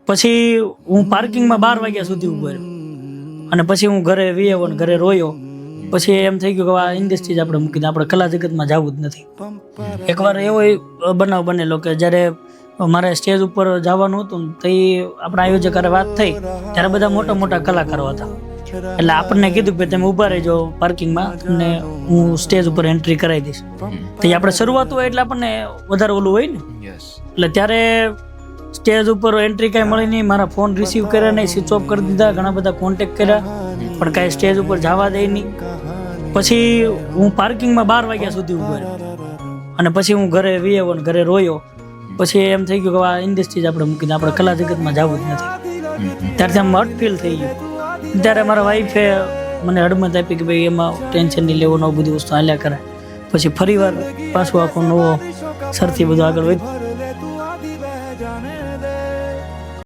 પછી હું પાર્કિંગમાં 12 વાગ્યા સુધી ઊભો રહ્યો અને પછી હું ઘરે આવ્યો ને ઘરે રોયો. પછી એમ થઈ ગયું કે આ ઇન્ડસ્ટ્રી જ આપણે મૂકી દે, આપણે કલા જગતમાં જવું જ નથી. એકવાર એવો બનાવ બનેલો કે જ્યારે મારે સ્ટેજ ઉપર જવાનું હતું ને તો આપણા આયોજક વાત થઈ ત્યારે બધા મોટા મોટા કલાકારો હતા. એટલે આપણને કીધું કે તમે ઊભા રહેજો પાર્કિંગમાં અને હું સ્ટેજ ઉપર એન્ટ્રી કરાવી દઈશ. તો આપણે શરૂઆત હોય એટલે આપણને વધારે ઓલું હોય ને. એટલે ત્યારે સ્ટેજ ઉપર એન્ટ્રી કાંઈ મળી નહીં, મારા ફોન રિસીવ કર્યા નહીં, સ્વિચ ઓફ કરી દીધા, ઘણા બધા કોન્ટેક્ટ કર્યા પણ કાંઈ સ્ટેજ ઉપર જવા દે નહીં. પછી હું પાર્કિંગમાં 12 વાગ્યા સુધી ઊભો રહ્યો અને પછી હું ઘરે આવ્યો ને ઘરે રોયો. પછી એમ થઈ ગયું કે આ ઇન્ડસ્ટ્રી જ આપણે મૂકી દે, આપણે કલા જગતમાં જવું જ નથી. ત્યારથી આમ હટ ફીલ થઈ ગયું. ત્યારે મારા વાઈફે મને હડમત આપી કે ભાઈ એમાં ટેન્શન નહીં લેવું, નવું બધી વસ્તુ હાલ્યા કરે. પછી ફરી વાર પાછું આખો નવો સરથી બધું આગળ વધ્યું.